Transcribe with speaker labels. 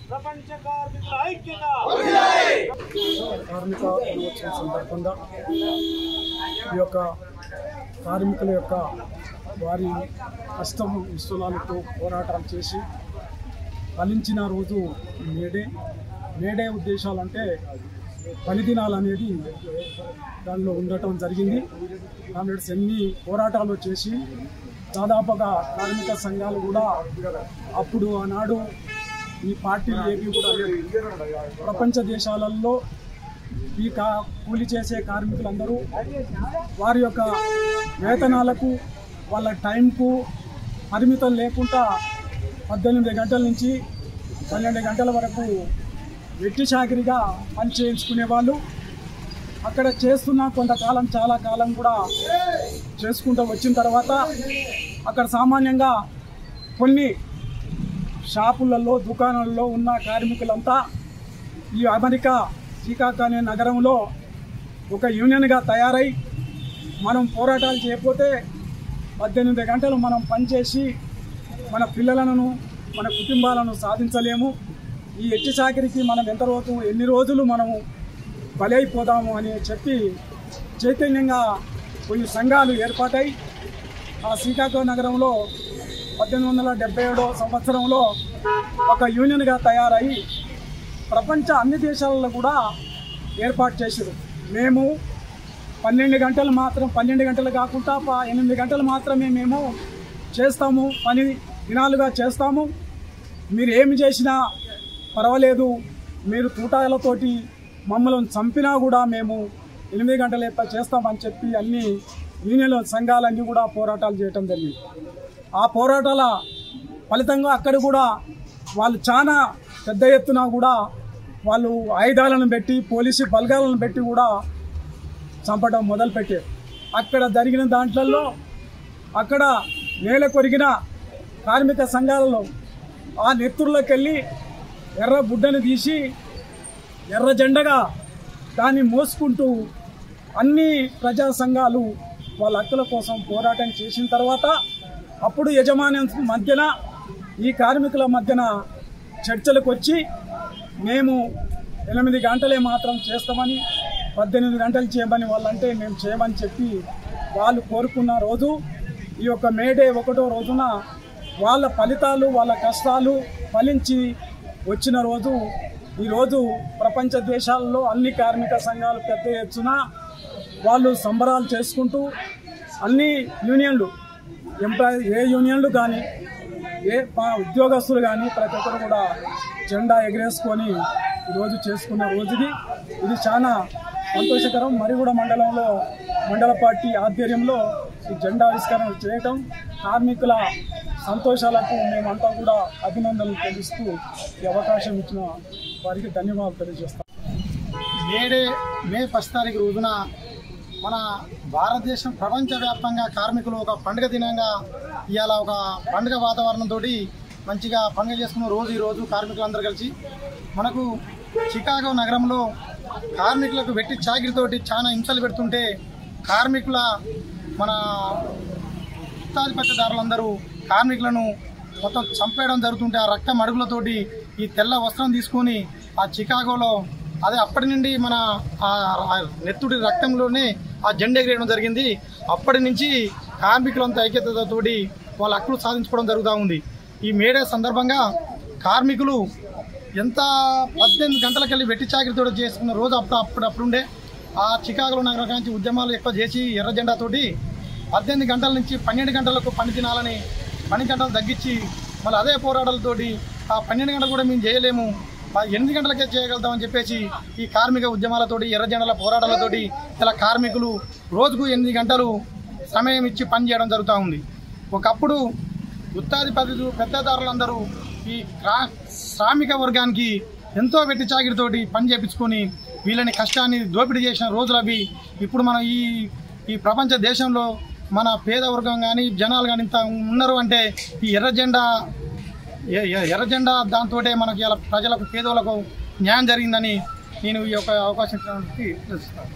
Speaker 1: ప్రపంచ కార్మికుల ఐక్యత
Speaker 2: కార్మిక దినోత్సవం సందర్భంగా ఈ యొక్క కార్మికుల యొక్క వారి కష్టం విశ్వనాలతో పోరాటాలు చేసి ఫలించిన రోజు మేడే ఉద్దేశాలంటే పని దినాలు అనేది దానిలో ఉండటం జరిగింది. కామ్రేడ్స్ ఎన్ని పోరాటాలు చేసి దాదాపుగా కార్మిక సంఘాలు కూడా అప్పుడు ఆనాడు ఈ పార్టీలు ఏవి కూడా ప్రపంచ దేశాలలో ఈ కూలి చేసే కార్మికులందరూ వారి యొక్క వేతనాలకు వాళ్ళ టైంకు పరిమితం లేకుండా 18 గంటల నుంచి 12 గంటల వరకు వెట్టి చాకిరిగా పని చేయించుకునే వాళ్ళు. అక్కడ చేస్తున్న కొంతకాలం చాలా కాలం కూడా చేసుకుంటూ వచ్చిన తర్వాత అక్కడ సామాన్యంగా కొన్ని షాపులలో దుకాణాలలో ఉన్న కార్మికులంతా ఈ అమెరికా చికాగో అనే నగరంలో ఒక యూనియన్గా తయారై మనం పోరాటాలు చేయకపోతే 18 గంటలు మనం పనిచేసి మన పిల్లలను మన కుటుంబాలను సాధించలేము, ఈ ఎట్టి చాకిరికి మనం ఎన్ని రోజులు మనము బలైపోదాము అని చెప్పి చైతన్యంగా కొన్ని సంఘాలు ఏర్పాటై ఆ చికాగో నగరంలో 1877 సంవత్సరంలో ఒక యూనియన్గా తయారై ప్రపంచ అన్ని దేశాలలో కూడా ఏర్పాటు చేశారు. మేము 12 గంటలు కాకుండా 8 గంటలు మాత్రమే మేము చేస్తాము, పని దినాలుగా చేస్తాము, మీరు ఏమి చేసినా పర్వాలేదు, మీరు తూటాలతోటి మమ్మల్ని చంపినా కూడా మేము 8 గంటలు చేస్తామని చెప్పి అన్ని యూనియన్ సంఘాలన్నీ కూడా పోరాటాలు చేయటం జరిగింది. ఆ పోరాటాల ఫలితంగా అక్కడ కూడా వాళ్ళు చాలా పెద్ద ఎత్తున కూడా వాళ్ళు ఆయుధాలను పెట్టి పోలీసు బలగాలను పెట్టి కూడా చంపడం మొదలుపెట్టారు. అక్కడ జరిగిన దాంట్లో అక్కడ నేల కొరిగిన కార్మిక సంఘాలలో ఆ నెత్తుర్లోకి వెళ్ళి ఎర్ర బుడ్డను తీసి ఎర్ర జెండగా దాన్ని మోసుకుంటూ అన్ని ప్రజా సంఘాలు వాళ్ళ హక్కుల కోసం పోరాటం చేసిన తర్వాత అప్పుడు యజమాన్యం మధ్యన ఈ కార్మికుల మధ్యన చర్చలకు వచ్చి మేము 8 గంటలే మాత్రం చేస్తామని 18 గంటలు చేయమని వాళ్ళంటే మేము చేయమని చెప్పి వాళ్ళు కోరుకున్న రోజు ఈ యొక్క మేడే 1వ రోజున వాళ్ళ ఫలితాలు వాళ్ళ కష్టాలు ఫలించి వచ్చిన రోజు. ఈరోజు ప్రపంచ దేశాలలో అన్ని కార్మిక సంఘాలు పెద్ద ఎత్తున వాళ్ళు సంబరాలు చేసుకుంటూ అన్ని యూనియన్లు ఏ యూనియన్లు కానీ ఏ ఉద్యోగస్తులు కానీ ప్రతి ఒక్కరు కూడా జెండా ఎగరేసుకొని ఈరోజు చేసుకున్న రోజుది. ఇది చాలా సంతోషకరం. మరిగూడ మండలంలో మండల పార్టీ ఆధ్వర్యంలో ఈ జెండా ఆవిష్కరణ చేయటం కార్మికుల సంతోషాలకు మేమంతా కూడా అభినందనలు తెలుస్తూ ఈ అవకాశం ఇచ్చిన వారికి ధన్యవాదాలు తెలియజేస్తాం.
Speaker 3: మే 1 తారీఖు రోజున మన భారతదేశం ప్రపంచవ్యాప్తంగా కార్మికులు ఒక పండుగ దినంగా ఇవాళ ఒక పండుగ వాతావరణంతో మంచిగా పండుగ చేసుకున్న రోజు ఈరోజు కార్మికులందరూ కలిసి మనకు చికాగో నగరంలో కార్మికులకు వెట్టి చాకిరితోటి చాలా హింసలు పెడుతుంటే కార్మికుల మన గుత్తాధిపత్యదారులందరూ కార్మికులను మొత్తం చంపేయడం జరుగుతుంటే ఆ రక్తం అడుగులతోటి ఈ తెల్ల వస్త్రం తీసుకొని ఆ చికాగోలో అదే అప్పటి నుండి మన నెత్తుడి రక్తంలోనే ఆ జెండా ఎగరేయడం జరిగింది. అప్పటి నుంచి కార్మికులంతా ఐక్యతతోటి వాళ్ళ హక్కులు సాధించుకోవడం జరుగుతూ ఉంది. ఈ మేడే సందర్భంగా కార్మికులు ఎంత 18 గంటలకెళ్ళి వెట్టి చాకిరితో చేసుకున్న రోజు అప్పుడుండే ఆ చికాగో నగరం నుంచి ఉద్యమాలు ఎక్కువ చేసి ఎర్ర జెండాతోటి 18 గంటల నుంచి 12 గంటలకు పని తినాలని 12 గంటలు తగ్గించి మళ్ళీ అదే పోరాటాలతోటి ఆ 12 గంటలు కూడా మేము చేయలేము 8 గంటలకే చేయగలుగుతామని చెప్పేసి ఈ కార్మిక ఉద్యమాలతోటి ఎర్ర జెండాల పోరాటాలతోటి ఇలా కార్మికులు రోజుకు 8 గంటలు సమయం ఇచ్చి పని చేయడం జరుగుతూ ఉంది. ఒకప్పుడు గుత్తాధిపతులు పెద్దదారులందరూ ఈ శ్రామిక వర్గానికి ఎంతో వెట్టి చాకిరితోటి పని చేయించుకొని వీళ్ళని కష్టాన్ని దోపిడీ చేసిన రోజులు అవి. ఇప్పుడు మనం ఈ ప్రపంచ దేశంలో మన పేద వర్గం కానీ జనాలు కానీ ఇంత ఉన్నారు అంటే ఈ ఎర్ర జెండా దాంతో మనకి ఇలా ప్రజలకు పేదోళ్లకు న్యాయం జరిగిందని నేను ఈ యొక్క అవకాశం తెలుస్తాను.